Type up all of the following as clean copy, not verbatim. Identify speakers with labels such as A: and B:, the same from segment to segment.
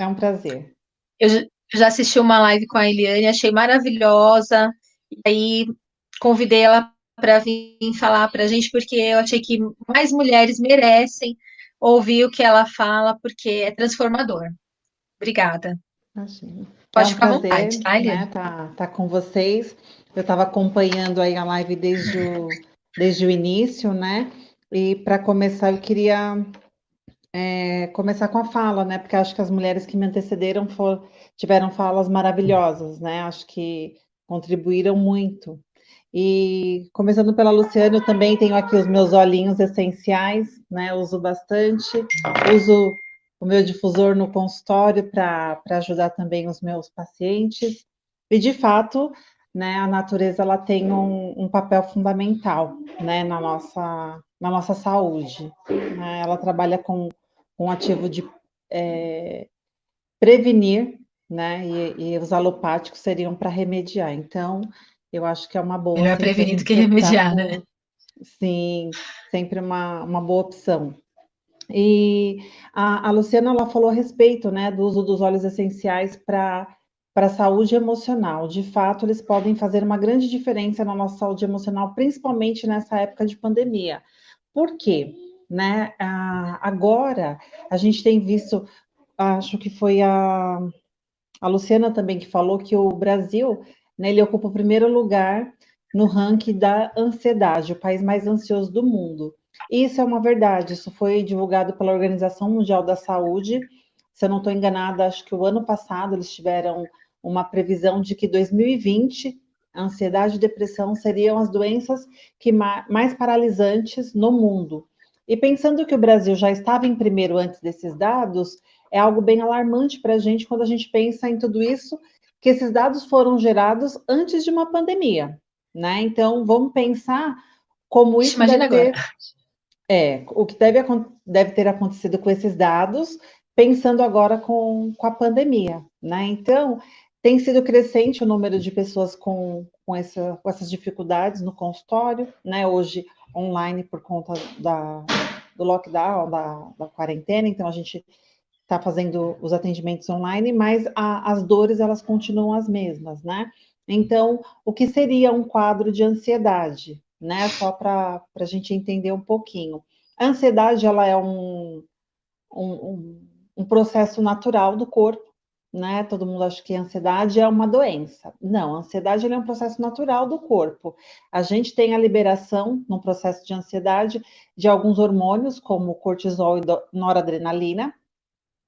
A: É um prazer.
B: Eu já assisti uma live com a Eliane, achei maravilhosa. E aí convidei ela para vir falar para a gente, porque eu achei que mais mulheres merecem ouvir o que ela fala, porque é transformador. Obrigada.
A: Imagina. É
B: Pode
A: um
B: ficar à vontade,
A: prazer,
B: tá,
A: né,
B: Eliane?
A: tá com vocês. Eu estava acompanhando aí a live desde o início, né? E para começar, eu queria começar com a fala, né? Porque acho que as mulheres que me antecederam tiveram falas maravilhosas, né? Acho que contribuíram muito. E começando pela Luciana, eu também tenho aqui os meus olhinhos essenciais, né? Uso bastante, uso o meu difusor no consultório para ajudar também os meus pacientes. E de fato, né, a natureza ela tem um papel fundamental, né, na nossa saúde. Né? Ela trabalha com um ativo de prevenir, né? E os alopáticos seriam para remediar. Então, eu acho que é uma boa
B: Melhor
A: sempre a
B: prevenir do
A: gente
B: que
A: optar
B: remediar, né?
A: por, sim, sempre uma boa opção. E a Luciana ela falou a respeito, né, do uso dos óleos essenciais para a saúde emocional. De fato, eles podem fazer uma grande diferença na nossa saúde emocional, principalmente nessa época de pandemia. Por quê? Né? Agora a gente tem visto, acho que foi a Luciana também que falou que o Brasil, né, ele ocupa o primeiro lugar no ranking da ansiedade, o país mais ansioso do mundo. E isso é uma verdade, isso foi divulgado pela Organização Mundial da Saúde. Se eu não estou enganada, acho que o ano passado eles tiveram uma previsão de que 2020 a ansiedade e depressão seriam as doenças que mais paralisantes no mundo. E pensando que o Brasil já estava em primeiro antes desses dados, é algo bem alarmante para a gente quando a gente pensa em tudo isso, que esses dados foram gerados antes de uma pandemia, né? Então, vamos pensar como
B: Ixi,
A: isso
B: imagina
A: deve
B: agora.
A: ter, o que deve ter acontecido com esses dados, pensando agora com a pandemia, né? Então, tem sido crescente o número de pessoas com essas dificuldades no consultório, né? Hoje, online, por conta do lockdown, da quarentena, então a gente está fazendo os atendimentos online, mas as dores elas continuam as mesmas, né? Então, o que seria um quadro de ansiedade, né? Só para a gente entender um pouquinho. A ansiedade ela é um processo natural do corpo, né? Todo mundo acha que a ansiedade é uma doença. Não, a ansiedade é um processo natural do corpo. A gente tem a liberação, no processo de ansiedade, de alguns hormônios, como cortisol e noradrenalina,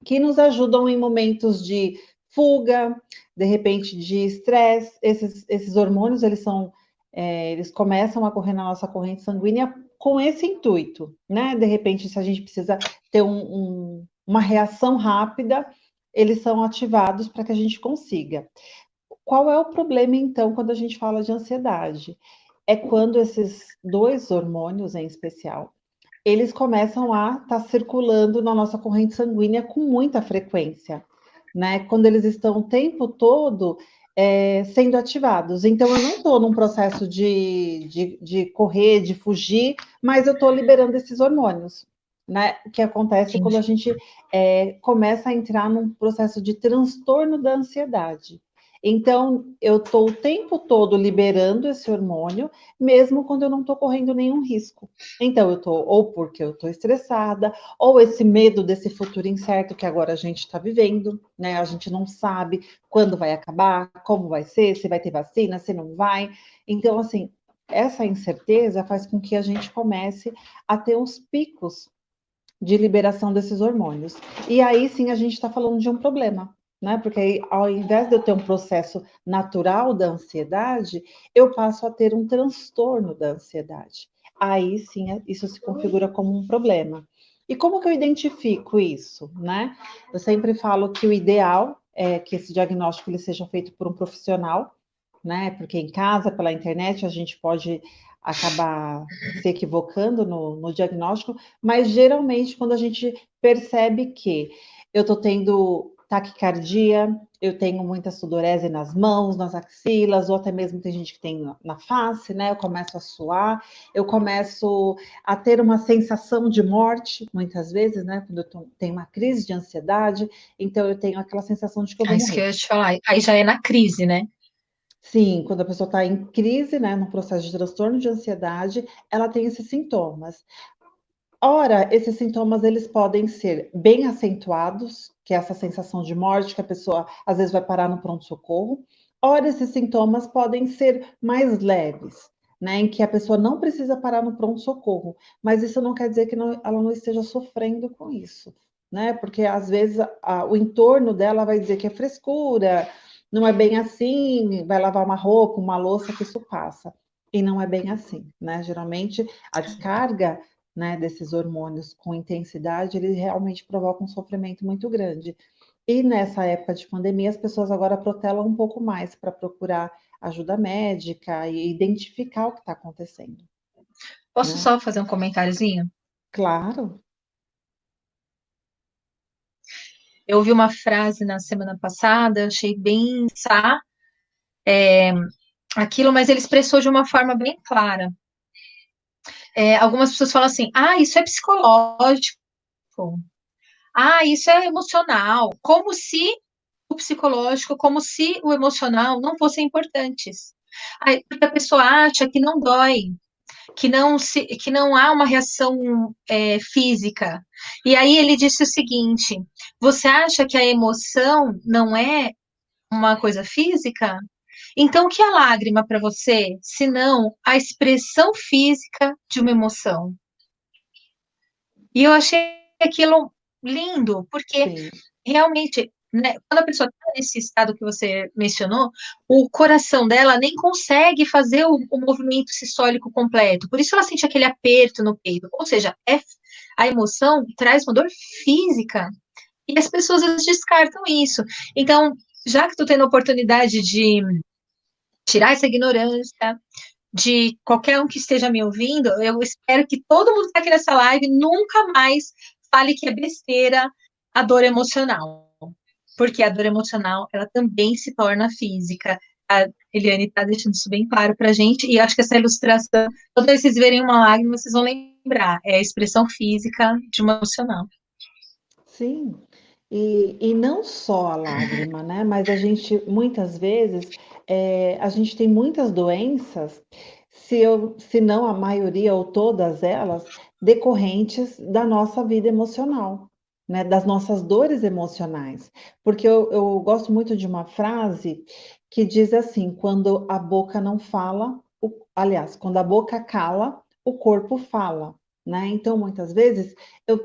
A: que nos ajudam em momentos de fuga, de repente de estresse. Esses hormônios, eles começam a correr na nossa corrente sanguínea com esse intuito, né? De repente, se a gente precisa ter uma reação rápida, eles são ativados para que a gente consiga. Qual é o problema, então, quando a gente fala de ansiedade? É quando esses dois hormônios, em especial, eles começam a estar circulando na nossa corrente sanguínea com muita frequência, né? Quando eles estão o tempo todo sendo ativados. Então, eu não estou num processo de correr, de fugir, mas eu estou liberando esses hormônios. Né? O que acontece quando a
B: Entendi.
A: gente começa a entrar num processo de transtorno da ansiedade. Então, eu estou o tempo todo liberando esse hormônio, mesmo quando eu não estou correndo nenhum risco. Então, eu estou, ou porque eu estou estressada, ou esse medo desse futuro incerto que agora a gente está vivendo, né? A gente não sabe quando vai acabar, como vai ser, se vai ter vacina, se não vai. Então, assim, essa incerteza faz com que a gente comece a ter uns picos de liberação desses hormônios. E aí sim a gente está falando de um problema, né? Porque aí, ao invés de eu ter um processo natural da ansiedade, eu passo a ter um transtorno da ansiedade. Aí sim isso se configura como um problema. E como que eu identifico isso, né? Eu sempre falo que o ideal é que esse diagnóstico ele seja feito por um profissional, né? Porque em casa, pela internet, a gente pode acabar se equivocando no diagnóstico, mas geralmente quando a gente percebe que eu estou taquicardia, eu tenho muita sudorese nas mãos, nas axilas, ou até mesmo tem gente que tem na face, né? Eu começo a suar, eu começo a ter uma sensação de morte, muitas vezes, né? Quando eu tenho uma crise de ansiedade, então eu tenho aquela sensação de que eu
B: É
A: vou
B: isso que eu
A: morrer.
B: ia te falar. Aí já é na crise, né?
A: Sim, quando a pessoa está em crise, né, no processo de transtorno de ansiedade, ela tem esses sintomas. Ora, esses sintomas eles podem ser bem acentuados, que é essa sensação de morte que a pessoa às vezes vai parar no pronto-socorro. Ora, esses sintomas podem ser mais leves, né, em que a pessoa não precisa parar no pronto-socorro, mas isso não quer dizer que ela não esteja sofrendo com isso, né? Porque às vezes o entorno dela vai dizer que é frescura, não é bem assim, vai lavar uma roupa, uma louça que isso passa. E não é bem assim, né? Geralmente a descarga, né, desses hormônios com intensidade, ele realmente provoca um sofrimento muito grande. E nessa época de pandemia, as pessoas agora protelam um pouco mais para procurar ajuda médica e identificar o que está acontecendo,
B: Posso
A: né?
B: só fazer um comentáriozinho?
A: Claro,
B: Eu ouvi uma frase na semana passada, achei bem aquilo, mas ele expressou de uma forma bem clara. Algumas pessoas falam assim: ah, isso é psicológico, ah, isso é emocional, como se o psicológico, como se o emocional não fossem importantes. Aí, porque a pessoa acha que não dói, que não há uma reação física. E aí ele disse o seguinte: você acha que a emoção não é uma coisa física? Então, o que é lágrima para você, se não a expressão física de uma emoção? E eu achei aquilo lindo, porque
A: sim,
B: realmente, né, quando a pessoa está nesse estado que você mencionou, o coração dela nem consegue fazer o movimento sistólico completo. Por isso ela sente aquele aperto no peito. Ou seja, a emoção traz uma dor física e as pessoas descartam isso. Então, já que tu tendo a oportunidade de tirar essa ignorância de qualquer um que esteja me ouvindo, eu espero que todo mundo que está aqui nessa live nunca mais fale que é besteira a dor emocional, porque a dor emocional ela também se torna física. A Eliane está deixando isso bem claro para a gente, e acho que essa ilustração, toda vez que vocês verem uma lágrima, vocês vão lembrar, é a expressão física de uma emocional.
A: sim. E não só a lágrima, né? Mas a gente, muitas vezes, a gente tem muitas doenças, se não a maioria ou todas elas, decorrentes da nossa vida emocional, né? Das nossas dores emocionais. Porque eu gosto muito de uma frase que diz assim: quando a boca não fala, aliás, quando a boca cala, o corpo fala. Né? Então, muitas vezes,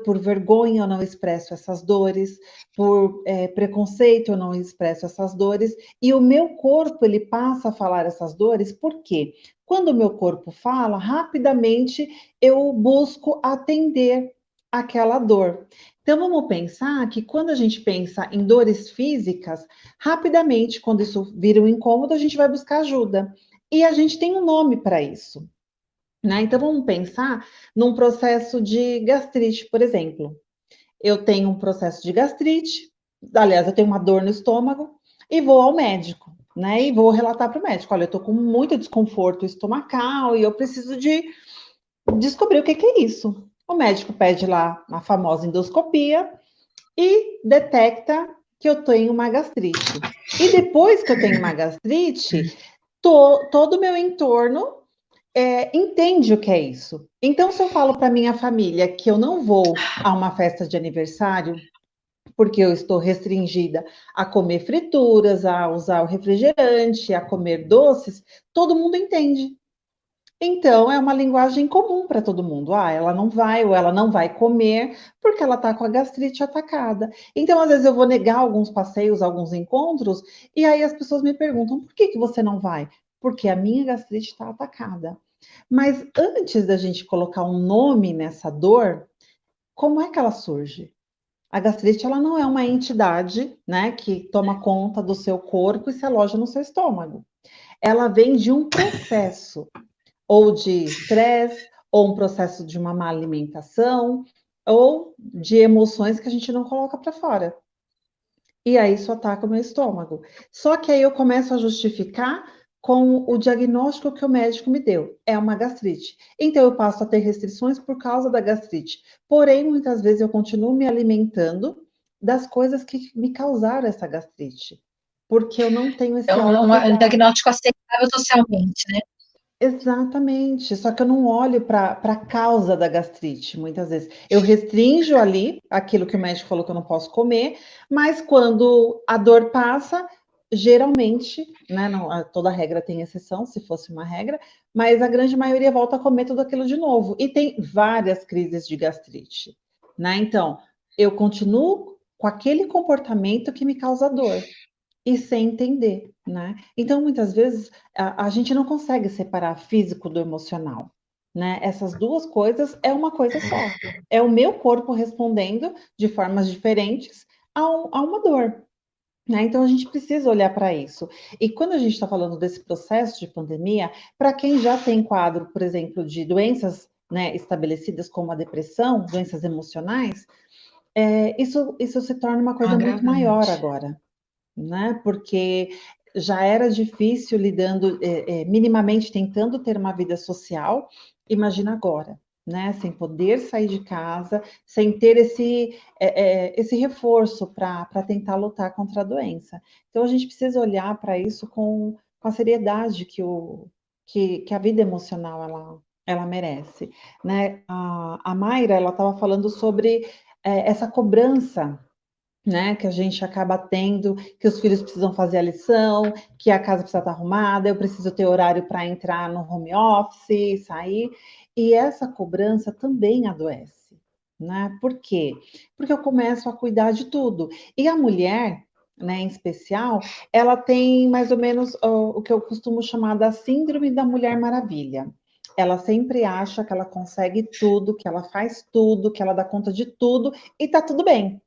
A: por vergonha, eu não expresso essas dores, por preconceito, eu não expresso essas dores, e o meu corpo, ele passa a falar essas dores, por quê? Quando o meu corpo fala, rapidamente eu busco atender aquela dor. Então, vamos pensar que quando a gente pensa em dores físicas, rapidamente, quando isso vira um incômodo, a gente vai buscar ajuda. E a gente tem um nome para isso, né? Então, vamos pensar num processo de gastrite, por exemplo. Eu tenho um processo de gastrite, aliás, eu tenho uma dor no estômago e vou ao médico, né? E vou relatar para o médico: olha, eu estou com muito desconforto estomacal e eu preciso de descobrir o que é isso. O médico pede lá a famosa endoscopia e detecta que eu tenho uma gastrite. E depois que eu tenho uma gastrite, todo o meu entorno entende o que é isso. Então, se eu falo para minha família que eu não vou a uma festa de aniversário, porque eu estou restringida a comer frituras, a usar o refrigerante, a comer doces, todo mundo entende. Então, é uma linguagem comum para todo mundo. Ah, ela não vai ou ela não vai comer porque ela está com a gastrite atacada. Então, às vezes, eu vou negar alguns passeios, alguns encontros, e aí as pessoas me perguntam: por que que você não vai? Porque a minha gastrite está atacada. Mas antes da gente colocar um nome nessa dor, como é que ela surge? A gastrite, ela não é uma entidade, né, que toma conta do seu corpo e se aloja no seu estômago. Ela vem de um processo, ou de estresse, ou um processo de uma má alimentação, ou de emoções que a gente não coloca para fora. E aí isso ataca o meu estômago. Só que aí eu começo a justificar com o diagnóstico que o médico me deu. É uma gastrite. Então eu passo a ter restrições por causa da gastrite. Porém, muitas vezes eu continuo me alimentando das coisas que me causaram essa gastrite. Porque eu não tenho
B: É
A: esse
B: um
A: autocuidado.
B: diagnóstico aceitável socialmente, né?
A: Exatamente, só que eu não olho para a causa da gastrite, muitas vezes. Eu restringo ali aquilo que o médico falou que eu não posso comer, mas quando a dor passa, geralmente, né, não, toda regra tem exceção, se fosse uma regra, mas a grande maioria volta a comer tudo aquilo de novo. E tem várias crises de gastrite, né? Então, eu continuo com aquele comportamento que me causa dor e sem entender, né? Então, muitas vezes, a gente não consegue separar físico do emocional, né? Essas duas coisas é uma coisa só. É o meu corpo respondendo de formas diferentes a uma dor, né? Então, a gente precisa olhar para isso. E quando a gente está falando desse processo de pandemia, para quem já tem quadro, por exemplo, de doenças, né, estabelecidas como a depressão, doenças emocionais, isso se torna uma coisa muito maior
B: Agravante.
A: agora, né? Porque já era difícil lidando, minimamente tentando ter uma vida social, imagina agora, né? Sem poder sair de casa, sem ter esse reforço para tentar lutar contra a doença. Então a gente precisa olhar para isso com a seriedade que a vida emocional ela merece, né? A Mayra ela estava falando sobre essa cobrança, né, que a gente acaba tendo, que os filhos precisam fazer a lição, que a casa precisa estar arrumada, eu preciso ter horário para entrar no home office, sair, e essa cobrança também adoece, né? Por quê? Porque eu começo a cuidar de tudo. E a mulher, né, em especial, ela tem mais ou menos o que eu costumo chamar da síndrome da Mulher Maravilha. Ela sempre acha que ela consegue tudo, que ela faz tudo, que ela dá conta de tudo e tá tudo bem.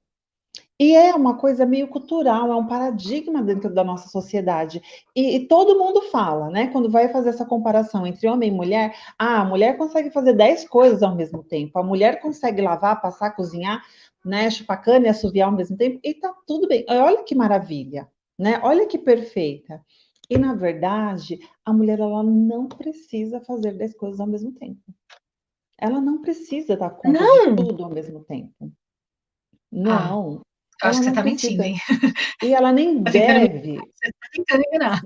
A: E é uma coisa meio cultural, é um paradigma dentro da nossa sociedade. E todo mundo fala, né? Quando vai fazer essa comparação entre homem e mulher, a mulher consegue fazer 10 coisas ao mesmo tempo, a mulher consegue lavar, passar, cozinhar, né? Chupar cana e assoviar ao mesmo tempo, e tá tudo bem. Olha que maravilha, né? Olha que perfeita. E na verdade, a mulher ela não precisa fazer 10 coisas ao mesmo tempo. Ela não precisa dar conta de
B: Não,
A: tudo ao mesmo tempo.
B: ah,
A: Não,
B: eu acho
A: ela
B: que você
A: não
B: está mentindo,
A: precisa.
B: hein?
A: E ela nem
B: Tá tentando me,
A: deve,
B: você tá tentando enganar.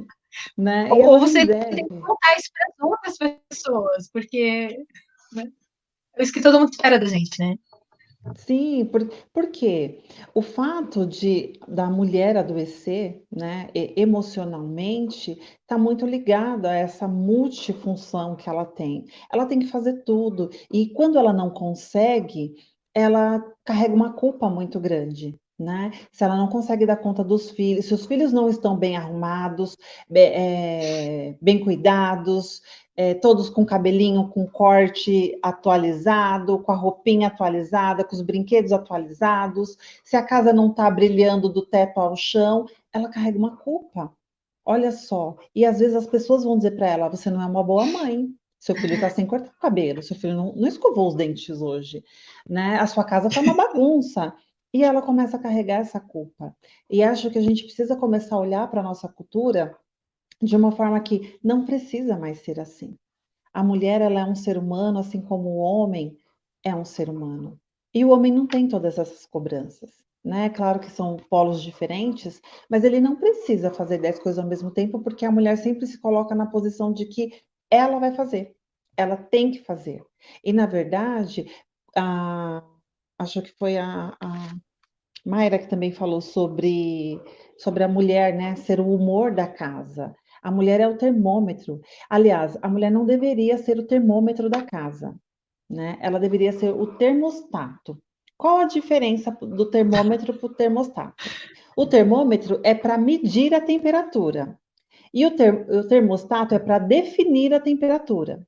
A: né? E
B: Ou
A: ela nem
B: você tem que
A: deve.
B: contar isso para as outras pessoas, porque né, é isso que todo mundo espera da gente, né?
A: Sim, por quê? O fato da mulher adoecer, né, emocionalmente, está muito ligado a essa multifunção que ela tem. Ela tem que fazer tudo. E quando ela não consegue, ela carrega uma culpa muito grande. Né? Se ela não consegue dar conta dos filhos, se os filhos não estão bem arrumados, bem cuidados, todos com cabelinho, com corte atualizado, com a roupinha atualizada, com os brinquedos atualizados, se a casa não está brilhando do teto ao chão, ela carrega uma culpa. Olha só. E às vezes as pessoas vão dizer para ela: você não é uma boa mãe. Seu filho está sem cortar o cabelo, seu filho não escovou os dentes hoje, né? A sua casa está uma bagunça. E ela começa a carregar essa culpa. E acho que a gente precisa começar a olhar para a nossa cultura de uma forma que não precisa mais ser assim. A mulher, ela é um ser humano, assim como o homem é um ser humano. E o homem não tem todas essas cobranças, né? Claro que são polos diferentes, mas ele não precisa fazer 10 coisas ao mesmo tempo, porque a mulher sempre se coloca na posição de que ela vai fazer, ela tem que fazer. E, na verdade, a, acho que foi a Mayra que também falou sobre a mulher, né, ser o humor da casa. A mulher é o termômetro. Aliás, a mulher não deveria ser o termômetro da casa, né? Ela deveria ser o termostato. Qual a diferença do termômetro para o termostato? O termômetro é para medir a temperatura e o termostato é para definir a temperatura.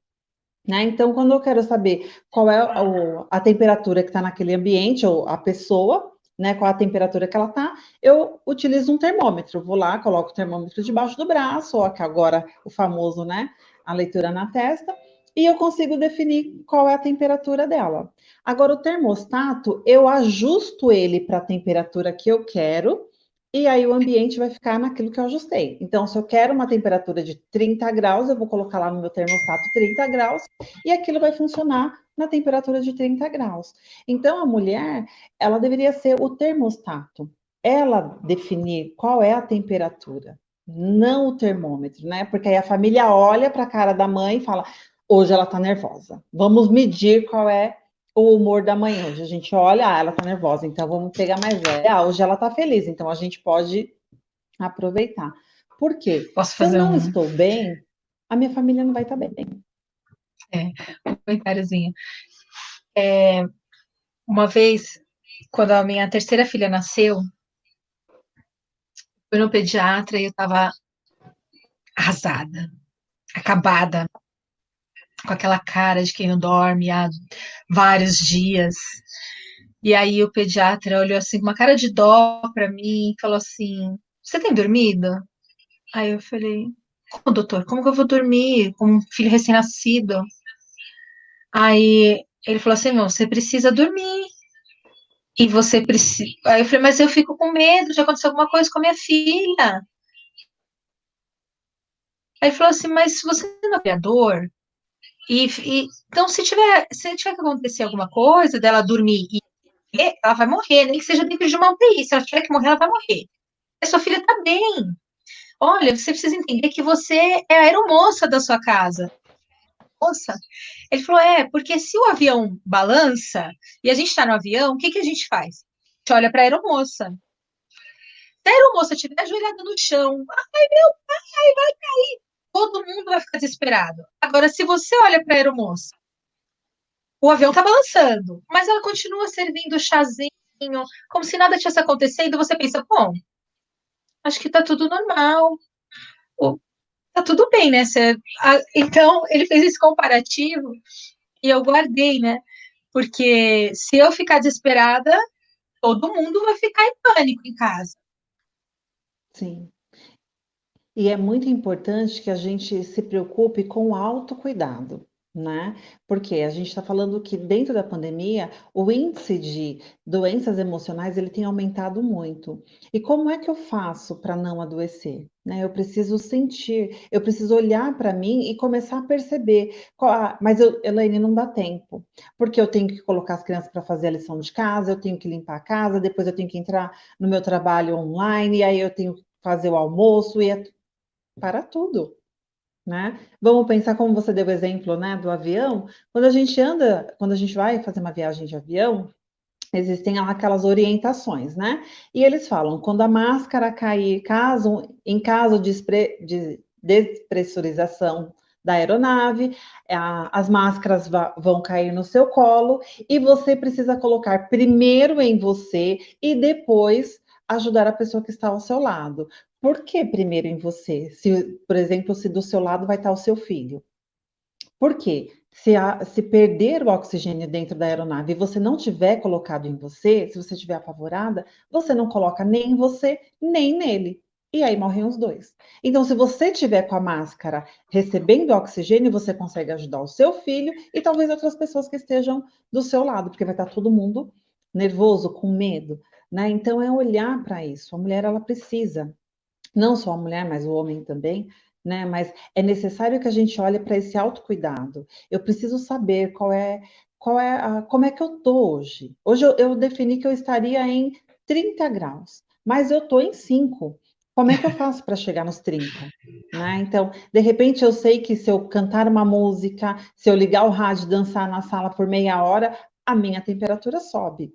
A: Né? Então, quando eu quero saber qual é a temperatura que está naquele ambiente, ou a pessoa, né, qual a temperatura que ela está, eu utilizo um termômetro. Vou lá, coloco o termômetro debaixo do braço, ou que agora o famoso, né, a leitura na testa, e eu consigo definir qual é a temperatura dela. Agora, o termostato, eu ajusto ele para a temperatura que eu quero, e aí o ambiente vai ficar naquilo que eu ajustei. Então, se eu quero uma temperatura de 30 graus, eu vou colocar lá no meu termostato 30 graus e aquilo vai funcionar na temperatura de 30 graus. Então, a mulher, ela deveria ser o termostato. Ela definir qual é a temperatura, não o termômetro, né? Porque aí a família olha para a cara da mãe e fala: hoje ela está nervosa. Vamos medir qual é o humor da manhã. Hoje a gente olha, ela tá nervosa, então vamos pegar mais leve. Hoje ela tá feliz, então a gente pode aproveitar. Por quê?
B: Posso
A: Se eu
B: fazer
A: não
B: um,
A: estou bem, a minha família não vai estar bem.
B: um comentáriozinho? Uma vez, quando a minha terceira filha nasceu, fui no pediatra e eu tava arrasada, acabada, com aquela cara de quem não dorme há vários dias. E aí o pediatra olhou assim, com uma cara de dó pra mim, e falou assim: Você tem dormido? Aí eu falei: Como, doutor? Como que eu vou dormir com um filho recém-nascido? Aí ele falou assim: Não, você precisa dormir. E você precisa. Aí eu falei: Mas eu fico com medo de acontecer alguma coisa com a minha filha. Aí ele falou assim: Mas se você não é aviador, então se tiver que acontecer alguma coisa dela dormir e morrer, ela vai morrer, nem que seja dentro de uma UTI. Se ela tiver que morrer, ela vai morrer. A sua filha tá bem. Olha, você precisa entender que você é a aeromoça da sua casa. Moça, ele falou: porque se o avião balança e a gente está no avião, o que que a gente faz? A gente olha para a aeromoça. Se a aeromoça estiver ajoelhada no chão, ai meu pai, vai cair. Todo mundo vai ficar desesperado. Agora, se você olha para a aeromoça, o avião está balançando, mas ela continua servindo chazinho, como se nada tivesse acontecendo, você pensa: bom, acho que está tudo normal. Tá tudo bem, né? Então, ele fez esse comparativo e eu guardei, né? Porque se eu ficar desesperada, todo mundo vai ficar em pânico em casa.
A: Sim. E é muito importante que a gente se preocupe com o autocuidado, né? Porque a gente está falando que dentro da pandemia, o índice de doenças emocionais ele tem aumentado muito. E como é que eu faço para não adoecer? Né? Eu preciso sentir, eu preciso olhar para mim e começar a perceber. Mas Elaine, não dá tempo, porque eu tenho que colocar as crianças para fazer a lição de casa, eu tenho que limpar a casa, depois eu tenho que entrar no meu trabalho online, e aí eu tenho que fazer o almoço e para tudo, né? Vamos pensar como você deu o exemplo, né, do avião. Quando a gente anda, quando a gente vai fazer uma viagem de avião, existem lá aquelas orientações, né? E eles falam, quando a máscara cair, em caso de despressurização da aeronave, as máscaras vão cair no seu colo e você precisa colocar primeiro em você e depois ajudar a pessoa que está ao seu lado. Por que primeiro em você? Se, por exemplo, se do seu lado vai estar o seu filho. Por quê? Se perder o oxigênio dentro da aeronave e você não tiver colocado em você, se você estiver apavorada, você não coloca nem em você, nem nele. E aí morrem os dois. Então, se você tiver com a máscara recebendo oxigênio, você consegue ajudar o seu filho e talvez outras pessoas que estejam do seu lado, porque vai estar todo mundo nervoso, com medo, né? Então, é olhar para isso. A mulher, ela precisa não só a mulher, mas o homem também, né? Mas é necessário que a gente olhe para esse autocuidado. Eu preciso saber como é que eu tô hoje. Hoje eu defini que eu estaria em 30 graus, mas eu tô em 5. Como é que eu faço para chegar nos 30? Né? Então, de repente, eu sei que se eu cantar uma música, se eu ligar o rádio e dançar na sala por meia hora, a minha temperatura sobe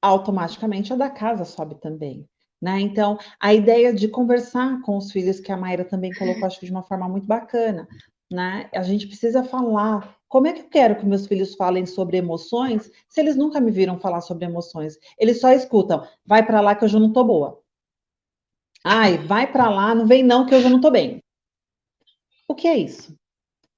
A: automaticamente a da casa sobe também. Né? Então, a ideia de conversar com os filhos, que a Mayra também colocou, acho que de uma forma muito bacana, né? A gente precisa falar. Como é que eu quero que meus filhos falem sobre emoções se eles nunca me viram falar sobre emoções? Eles só escutam, vai para lá que eu já não tô boa. Ai, vai para lá, não vem não que eu já não tô bem. O que é isso? O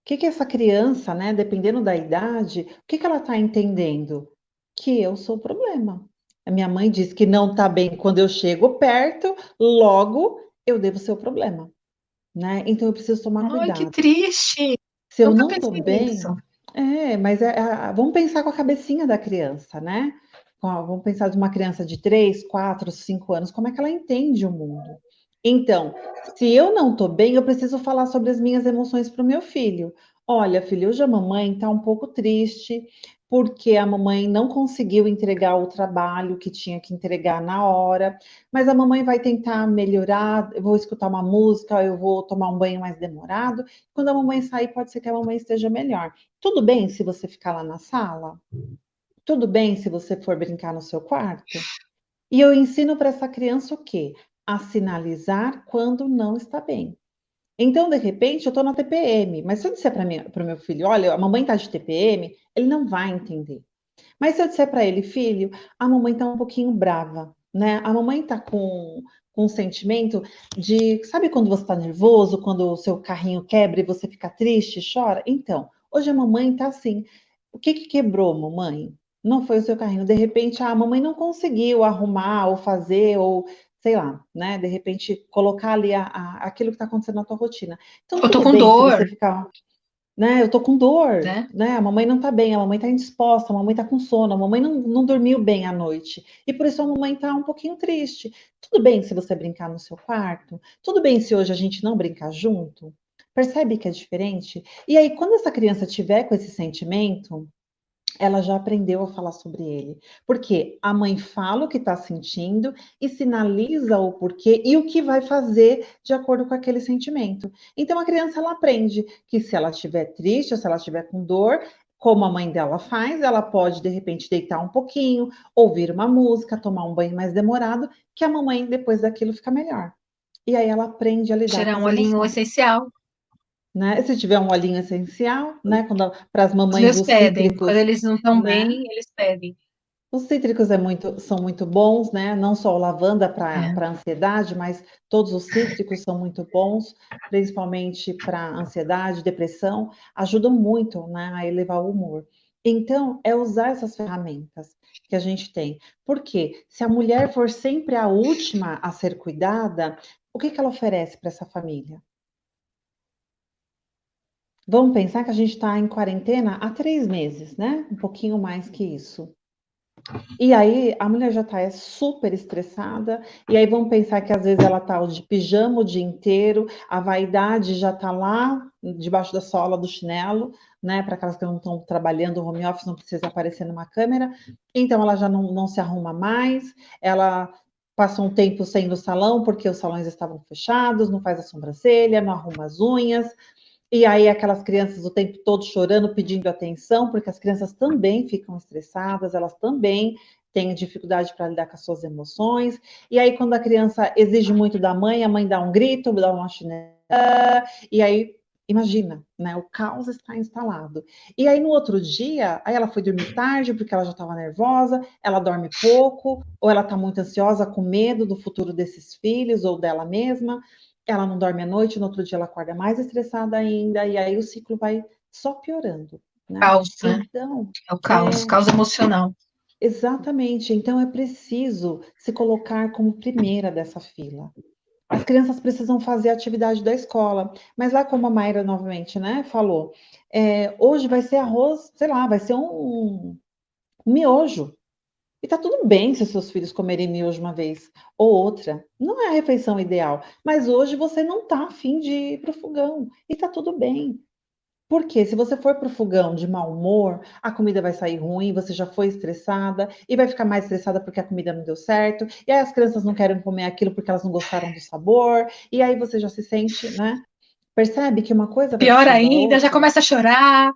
A: que que essa criança, né, dependendo da idade, o que que ela está entendendo? Que eu sou o problema. A minha mãe diz que não está bem quando eu chego perto, logo eu devo ser o problema, né? Então eu preciso tomar
B: Ai, que
A: cuidado.
B: triste.
A: Se eu
B: Nunca
A: não estou
B: pensei nisso.
A: bem, mas vamos pensar com a cabecinha da criança, né? Vamos pensar de uma criança de 3, 4, 5 anos, como é que ela entende o mundo? Então, se eu não estou bem, eu preciso falar sobre as minhas emoções para o meu filho. Olha, filho, hoje a mamãe está um pouco triste, porque a mamãe não conseguiu entregar o trabalho que tinha que entregar na hora, mas a mamãe vai tentar melhorar, eu vou escutar uma música, eu vou tomar um banho mais demorado. Quando a mamãe sair, pode ser que a mamãe esteja melhor. Tudo bem se você ficar lá na sala? Tudo bem se você for brincar no seu quarto? E eu ensino para essa criança o quê? A sinalizar quando não está bem. Então, de repente, eu estou na TPM, mas se eu disser para o meu filho, olha, a mamãe está de TPM, ele não vai entender. Mas se eu disser para ele, filho, a mamãe está um pouquinho brava, né? A mamãe está com um sentimento de, sabe quando você está nervoso, quando o seu carrinho quebra e você fica triste, chora? Então, hoje a mamãe está assim. O que que quebrou, mamãe? Não foi o seu carrinho. De repente, a mamãe não conseguiu arrumar ou fazer ou sei lá, né? De repente, colocar ali aquilo que está acontecendo na tua rotina. Então,
B: Eu tô
A: tudo
B: com
A: bem se você
B: dor,
A: ficar, né? Eu tô com dor,
B: né?
A: né? A mamãe não tá bem, a mamãe tá indisposta, a mamãe tá com sono, a mamãe não dormiu bem à noite. E por isso a mamãe tá um pouquinho triste. Tudo bem se você brincar no seu quarto? Tudo bem se hoje a gente não brincar junto? Percebe que é diferente? E aí, quando essa criança tiver com esse sentimento, ela já aprendeu a falar sobre ele. Porque a mãe fala o que está sentindo e sinaliza o porquê e o que vai fazer de acordo com aquele sentimento. Então a criança ela aprende que se ela estiver triste, ou se ela estiver com dor, como a mãe dela faz, ela pode de repente deitar um pouquinho, ouvir uma música, tomar um banho mais demorado, que a mamãe depois daquilo fica melhor. E aí ela aprende a lidar com
B: Cheirar
A: as
B: um olhinho
A: emoções.
B: essencial.
A: Né? Se tiver um olhinho essencial, né? Para as
B: Os
A: mamães
B: meus
A: os
B: pedem. Quando
A: cítricos,
B: eles não estão
A: né?
B: bem, eles pedem.
A: Os cítricos são muito bons, né? Não só o lavanda
B: É.
A: para ansiedade, mas todos os cítricos são muito bons, principalmente para ansiedade, depressão, ajudam muito, né, a elevar o humor. Então, é usar essas ferramentas que a gente tem. Porque se a mulher for sempre a última a ser cuidada, o que que ela oferece para essa família? Vamos pensar que a gente está em quarentena há 3 meses, né? Um pouquinho mais que isso. E aí a mulher já está super estressada, e aí vamos pensar que às vezes ela está de pijama o dia inteiro, a vaidade já está lá debaixo da sola do chinelo, né? Para aquelas que não estão trabalhando, o home office não precisa aparecer numa câmera, então ela já não se arruma mais, ela passa um tempo sem ir no salão, porque os salões estavam fechados, não faz a sobrancelha, não arruma as unhas, e aí aquelas crianças o tempo todo chorando, pedindo atenção, porque as crianças também ficam estressadas, elas também têm dificuldade para lidar com as suas emoções. E aí quando a criança exige muito da mãe, a mãe dá um grito, dá uma chinela, e aí imagina, né? O caos está instalado. E aí no outro dia, aí ela foi dormir tarde porque ela já estava nervosa, ela dorme pouco, ou ela está muito ansiosa com medo do futuro desses filhos ou dela mesma, ela não dorme à noite, no outro dia ela acorda mais estressada ainda, e aí o ciclo vai só piorando, né?
B: Caos, né?
A: Então,
B: É o caos,
A: é
B: caos emocional.
A: exatamente, então é preciso se colocar como primeira dessa fila. As crianças precisam fazer a atividade da escola, mas lá como a Mayra novamente, né, falou, hoje vai ser arroz, sei lá, vai ser um miojo. E tá tudo bem se os seus filhos comerem miojo uma vez ou outra. Não é a refeição ideal, mas hoje você não tá afim de ir pro fogão. E tá tudo bem. Porque se você for pro fogão de mau humor, a comida vai sair ruim, você já foi estressada e vai ficar mais estressada porque a comida não deu certo. E aí as crianças não querem comer aquilo porque elas não gostaram do sabor. E aí você já se sente, né? Percebe que uma coisa vai
B: Pior
A: puxando a
B: ainda, já
A: outra?
B: começa a chorar,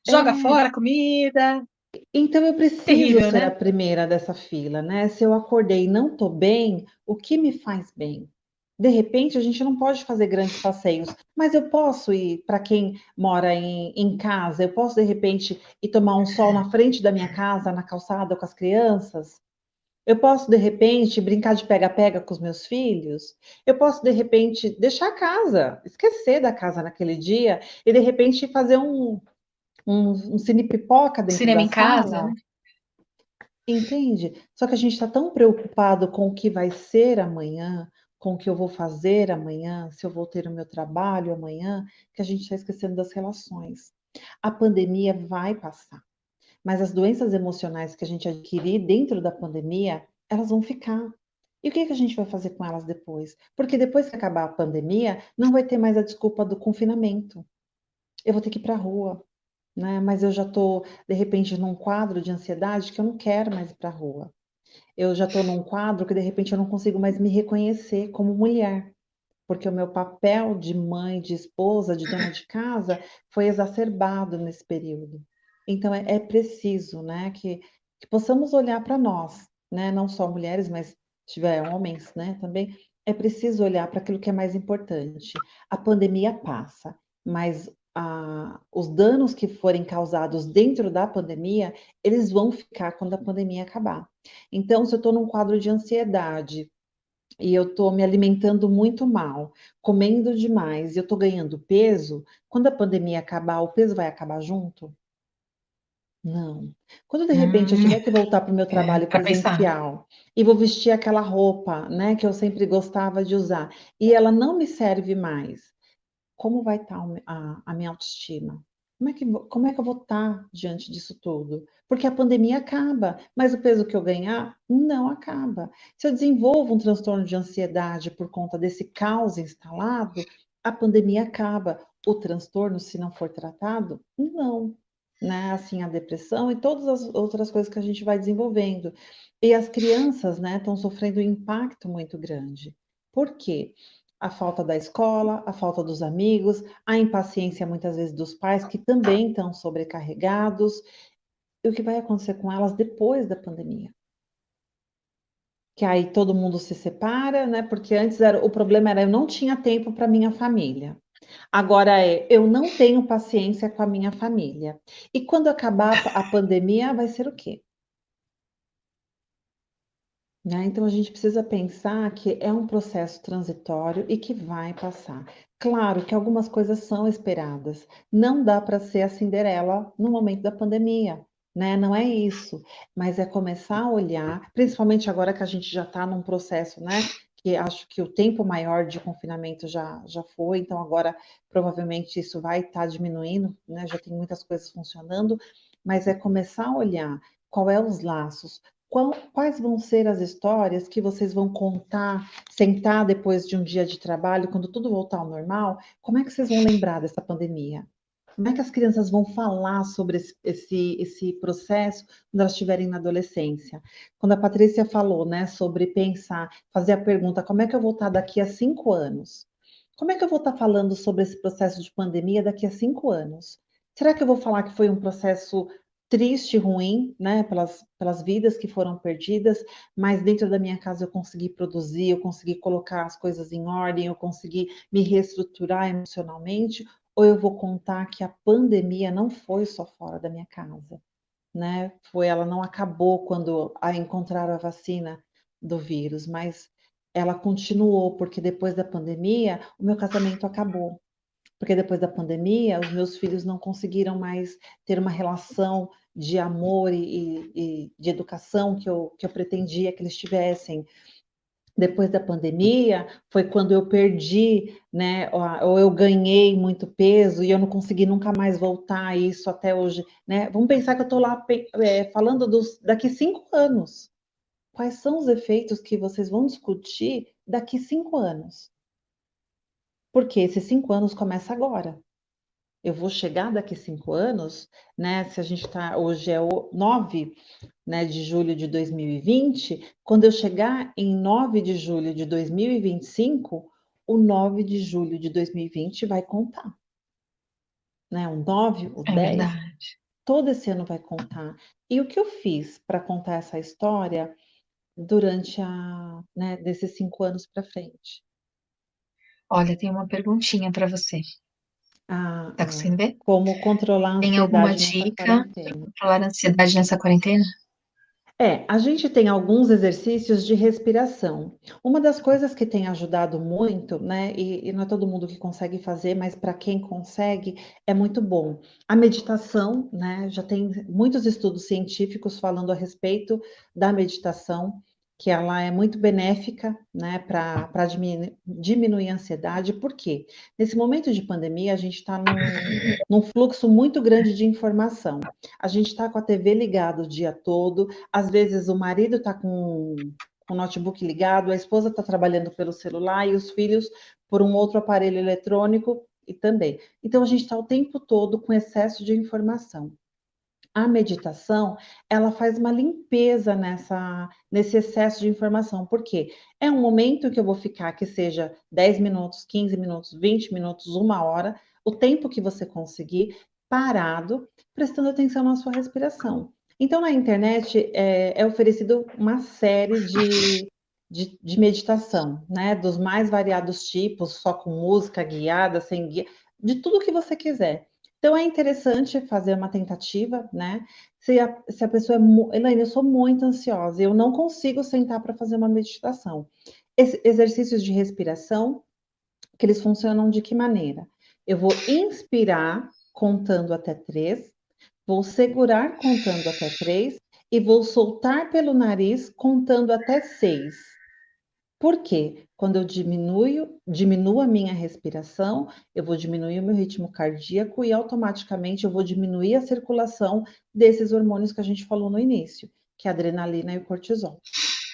B: joga
A: É,
B: fora a comida.
A: então eu preciso
B: Terrível,
A: ser a
B: né?
A: primeira dessa fila, né? Se eu acordei e não tô bem, o que me faz bem? De repente, a gente não pode fazer grandes passeios, mas eu posso ir para quem mora em casa, eu posso de repente ir tomar um sol na frente da minha casa, na calçada com as crianças. Eu posso de repente brincar de pega-pega com os meus filhos. Eu posso de repente deixar a casa, esquecer da casa naquele dia e de repente fazer um cine pipoca dentro
B: Cinema
A: da
B: em casa, né?
A: sala. Entende? Só que a gente está tão preocupado com o que vai ser amanhã, com o que eu vou fazer amanhã, se eu vou ter o meu trabalho amanhã, que a gente está esquecendo das relações. A pandemia vai passar, mas as doenças emocionais que a gente adquirir dentro da pandemia, elas vão ficar. E o que que a gente vai fazer com elas depois? Porque depois que acabar a pandemia, não vai ter mais a desculpa do confinamento. Eu vou ter que ir para a rua, né? Mas eu já estou, de repente, num quadro de ansiedade que eu não quero mais ir para a rua. Eu já estou num quadro que, de repente, eu não consigo mais me reconhecer como mulher, porque o meu papel de mãe, de esposa, de dona de casa foi exacerbado nesse período. Então, é preciso, né, que possamos olhar para nós, né, não só mulheres, mas se tiver homens, né, também, é preciso olhar para aquilo que é mais importante. A pandemia passa, mas os danos que forem causados dentro da pandemia, eles vão ficar quando a pandemia acabar. Então, se eu estou num quadro de ansiedade, e eu estou me alimentando muito mal, comendo demais, e eu estou ganhando peso, quando a pandemia acabar, o peso vai acabar junto? Não. Quando de repente eu
B: Hum,
A: tiver que voltar para o meu trabalho
B: para pensar.
A: presencial e vou vestir aquela roupa, né, que eu sempre gostava de usar, e ela não me serve mais, como vai estar a minha autoestima? Como é que eu vou estar diante disso tudo? Porque a pandemia acaba, mas o peso que eu ganhar não acaba. Se eu desenvolvo um transtorno de ansiedade por conta desse caos instalado, a pandemia acaba. O transtorno, se não for tratado, não. Né? Assim, a depressão e todas as outras coisas que a gente vai desenvolvendo. E as crianças, né, estão sofrendo um impacto muito grande. Por quê? A falta da escola, a falta dos amigos, a impaciência muitas vezes dos pais que também estão sobrecarregados. E o que vai acontecer com elas depois da pandemia? Que aí todo mundo se separa, né? Porque antes o problema era eu não tinha tempo para minha família. Agora eu não tenho paciência com a minha família. E quando acabar a pandemia, vai ser o quê? Né? Então a gente precisa pensar que é um processo transitório e que vai passar. Claro que algumas coisas são esperadas. Não dá para ser a Cinderela no momento da pandemia, né? Não é isso, mas é começar a olhar, principalmente agora que a gente já está num processo, né? Que acho que o tempo maior de confinamento já foi, então agora provavelmente isso vai estar diminuindo, né? Já tem muitas coisas funcionando, mas é começar a olhar qual é os laços, quais vão ser as histórias que vocês vão contar, sentar depois de um dia de trabalho, quando tudo voltar ao normal? Como é que vocês vão lembrar dessa pandemia? Como é que as crianças vão falar sobre esse processo quando elas estiverem na adolescência? Quando a Patrícia falou, né, sobre pensar, fazer a pergunta, como é que eu vou estar daqui a 5 anos? Como é que eu vou estar falando sobre esse processo de pandemia daqui a 5 anos? Será que eu vou falar que foi um processo triste, ruim, né, pelas vidas que foram perdidas, mas dentro da minha casa eu consegui produzir, eu consegui colocar as coisas em ordem, eu consegui me reestruturar emocionalmente, ou eu vou contar que a pandemia não foi só fora da minha casa, né? Ela não acabou quando encontraram a vacina do vírus, mas ela continuou, porque depois da pandemia o meu casamento acabou. Porque depois da pandemia, os meus filhos não conseguiram mais ter uma relação de amor e de educação que eu pretendia que eles tivessem. Depois da pandemia, foi quando eu perdi, né, ou eu ganhei muito peso e eu não consegui nunca mais voltar a isso até hoje, né? Vamos pensar que eu estou lá falando daqui 5 anos. Quais são os efeitos que vocês vão discutir daqui 5 anos? Porque esses 5 anos começam agora. Eu vou chegar daqui 5 anos, né? Se a gente está, hoje é o 9, né, de julho de 2020, quando eu chegar em 9 de julho de 2025, o 9 de julho de 2020 vai contar, né? O 9, o
B: É
A: 10,
B: verdade.
A: todo esse ano vai contar. E o que eu fiz para contar essa história durante né, desses 5 anos para frente?
B: Olha, tem uma perguntinha para você. Tá conseguindo ver?
A: Como controlar a
B: Tem alguma
A: ansiedade nessa
B: dica para
A: quarentena?
B: controlar a ansiedade nessa quarentena?
A: A gente tem alguns exercícios de respiração. Uma das coisas que tem ajudado muito, né, e não é todo mundo que consegue fazer, mas para quem consegue, é muito bom. A meditação, né, já tem muitos estudos científicos falando a respeito da meditação. que ela é muito benéfica, né, para diminuir a ansiedade. Por quê? Nesse momento de pandemia, a gente está num fluxo muito grande de informação. A gente está com a TV ligada o dia todo, às vezes o marido está com o notebook ligado, a esposa está trabalhando pelo celular e os filhos por um outro aparelho eletrônico e também. Então, a gente está o tempo todo com excesso de informação. A meditação, ela faz uma limpeza nesse excesso de informação, porque é um momento que eu vou ficar, que seja 10 minutos, 15 minutos, 20 minutos, 1 hora, o tempo que você conseguir, parado, prestando atenção na sua respiração. Então, na internet é oferecido uma série de meditação, né? Dos mais variados tipos, só com música guiada, sem guia, de tudo que você quiser. Então, é interessante fazer uma tentativa, né? Se a pessoa é. Elaine, eu sou muito ansiosa, eu não consigo sentar para fazer uma meditação. Exercícios de respiração, que eles funcionam de que maneira? Eu vou inspirar contando até 3, vou segurar contando até 3 e vou soltar pelo nariz contando até 6. Por quê? Quando eu diminuo a minha respiração, eu vou diminuir o meu ritmo cardíaco e automaticamente eu vou diminuir a circulação desses hormônios que a gente falou no início, que é a adrenalina e o cortisol,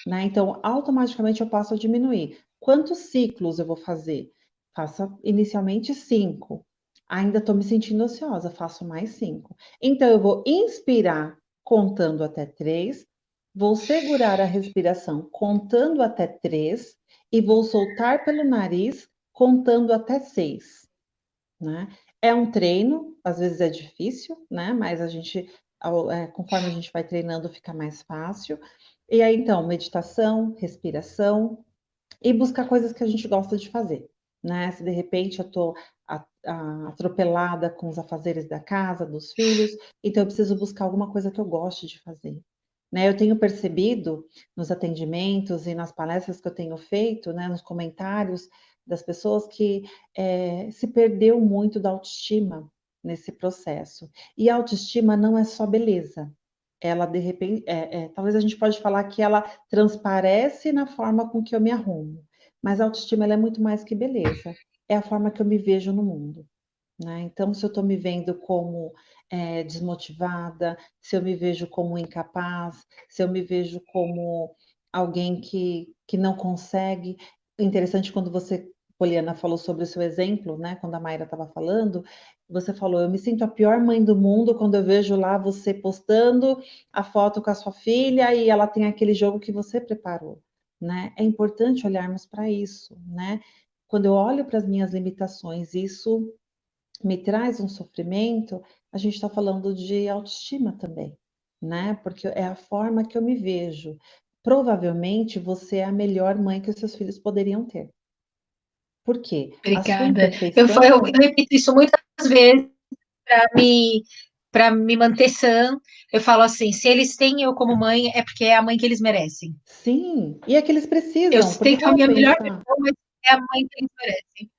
A: né? Então, automaticamente eu passo a diminuir. Quantos ciclos eu vou fazer? Faça inicialmente 5. Ainda estou me sentindo ansiosa, faço mais 5. Então, eu vou inspirar contando até 3, vou segurar a respiração contando até 3 e vou soltar pelo nariz contando até 6, né? É um treino, às vezes é difícil, né? Mas conforme a gente vai treinando, fica mais fácil. E aí, então, meditação, respiração e buscar coisas que a gente gosta de fazer, né? Se de repente eu tô atropelada com os afazeres da casa, dos filhos, então eu preciso buscar alguma coisa que eu goste de fazer, né? Eu tenho percebido nos atendimentos e nas palestras que eu tenho feito, né, nos comentários das pessoas que se perdeu muito da autoestima nesse processo. E a autoestima não é só beleza. Ela, de repente, talvez a gente pode falar que ela transparece na forma com que eu me arrumo, mas a autoestima ela é muito mais que beleza. É a forma que eu me vejo no mundo, né? Então, se eu estou me vendo como desmotivada, se eu me vejo como incapaz, se eu me vejo como alguém que não consegue. Interessante quando você, Poliana, falou sobre o seu exemplo, né? Quando a Mayra estava falando, você falou: eu me sinto a pior mãe do mundo quando eu vejo lá você postando a foto com a sua filha e ela tem aquele jogo que você preparou, né? É importante olharmos para isso, né? Quando eu olho para as minhas limitações, isso me traz um sofrimento, a gente está falando de autoestima também, né? Porque é a forma que eu me vejo. Provavelmente você é a melhor mãe que os seus filhos poderiam ter. Por quê? A sua
B: Obrigada. Eu
A: imperfeição.
B: repito isso muitas vezes para me manter sã. Eu falo assim: se eles têm eu como mãe, é porque é a mãe que eles merecem.
A: Sim, e é que eles
B: Eu
A: precisam, porque
B: tento a
A: vamos
B: minha melhor
A: pensar.
B: versão, mas é a mãe que eles merecem.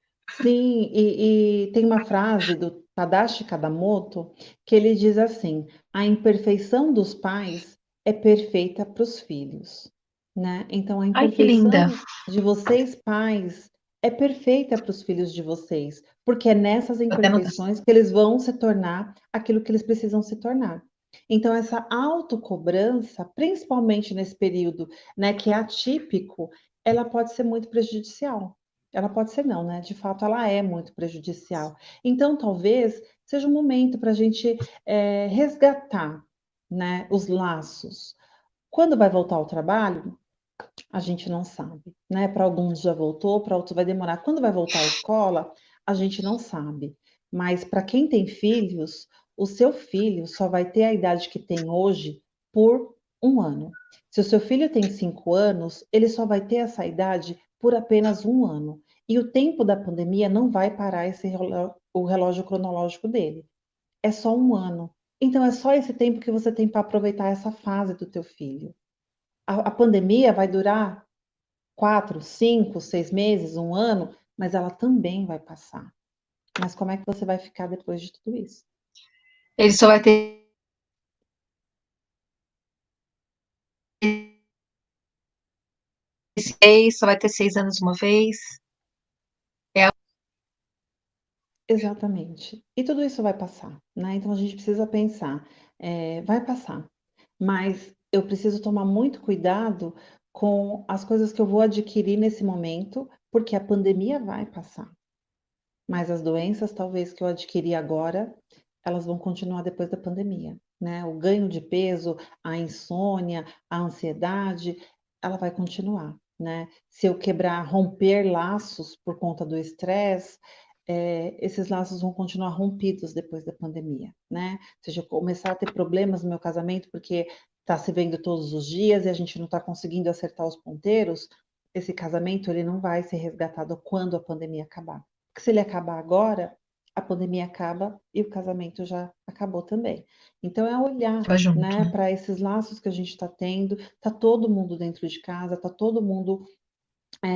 A: Sim, e tem uma frase do Tadashi Kadamoto que ele diz assim: a imperfeição dos pais é perfeita para os filhos, né? Então a
B: Ai, que linda.
A: imperfeição de vocês, pais, é perfeita para os filhos de vocês, porque é nessas
B: Vou até anotar.
A: imperfeições que eles vão se tornar aquilo que eles precisam se tornar. Então, essa autocobrança, principalmente nesse período, né, que é atípico, ela pode ser muito prejudicial. Ela pode ser não, né? De fato, ela é muito prejudicial. Então, talvez seja um momento para a gente resgatar, né, os laços. Quando vai voltar ao trabalho, a gente não sabe, né? Para alguns já voltou, para outros vai demorar. Quando vai voltar à escola, a gente não sabe. Mas para quem tem filhos, o seu filho só vai ter a idade que tem hoje por 1 ano. Se o seu filho tem 5 anos, ele só vai ter essa idade por apenas 1 ano. E o tempo da pandemia não vai parar o relógio cronológico dele. É só 1 ano. Então é só esse tempo que você tem para aproveitar essa fase do teu filho. A pandemia vai durar 4, 5, 6 meses, 1 ano, mas ela também vai passar. Mas como é que você vai ficar depois de tudo isso?
B: Ele só vai ter. só vai ter 6 anos uma vez. É.
A: Exatamente. E tudo isso vai passar, né? Então a gente precisa pensar, vai passar, mas eu preciso tomar muito cuidado com as coisas que eu vou adquirir nesse momento, porque a pandemia vai passar. Mas as doenças, talvez, que eu adquiri agora, elas vão continuar depois da pandemia, né? O ganho de peso, a insônia, a ansiedade, ela vai continuar, né? Se eu quebrar, romper laços por conta do estresse, esses laços vão continuar rompidos depois da pandemia, né? Ou seja, eu começar a ter problemas no meu casamento porque está se vendo todos os dias e a gente não está conseguindo acertar os ponteiros, esse casamento ele não vai ser resgatado quando a pandemia acabar. Porque se ele acabar agora, a pandemia acaba e o casamento já acabou também. Então é olhar,
B: Tá junto,
A: né,
B: né?
A: para esses laços que a gente está tendo, tá todo mundo dentro de casa, tá todo mundo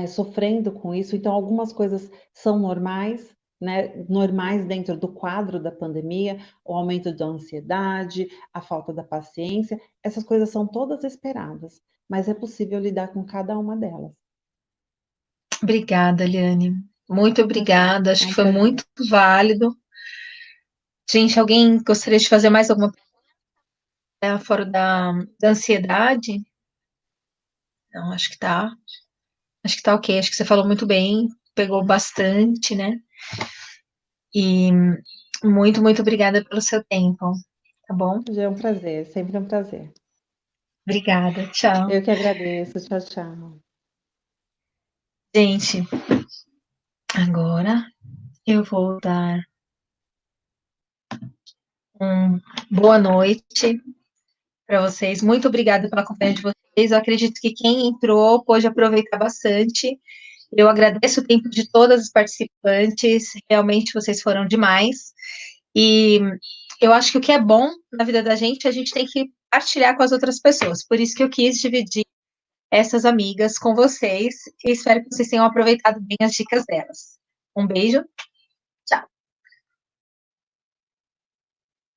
A: sofrendo com isso. Então algumas coisas são normais, né, normais dentro do quadro da pandemia, o aumento da ansiedade, a falta da paciência, essas coisas são todas esperadas, mas é possível lidar com cada uma delas.
B: Obrigada, Eliane. Muito
A: Imagina,
B: obrigada.
A: é
B: Acho
A: um
B: que foi
A: prazer.
B: muito válido. Gente, alguém gostaria de fazer mais alguma pergunta fora da ansiedade? Não, acho que tá. Acho que tá ok. Acho que você falou muito bem, pegou bastante, né? E muito, muito obrigada pelo seu tempo, tá bom?
A: Já é um prazer, sempre um prazer.
B: Obrigada, tchau.
A: Eu que agradeço. Tchau, tchau.
B: Gente, agora eu vou dar uma boa noite para vocês. Muito obrigada pela companhia de vocês. Eu acredito que quem entrou pôde aproveitar bastante. Eu agradeço o tempo de todas as participantes. Realmente vocês foram demais. E eu acho que o que é bom na vida da gente, a gente tem que partilhar com as outras pessoas. Por isso que eu quis dividir essas amigas com vocês e espero que vocês tenham aproveitado bem as dicas delas. Um beijo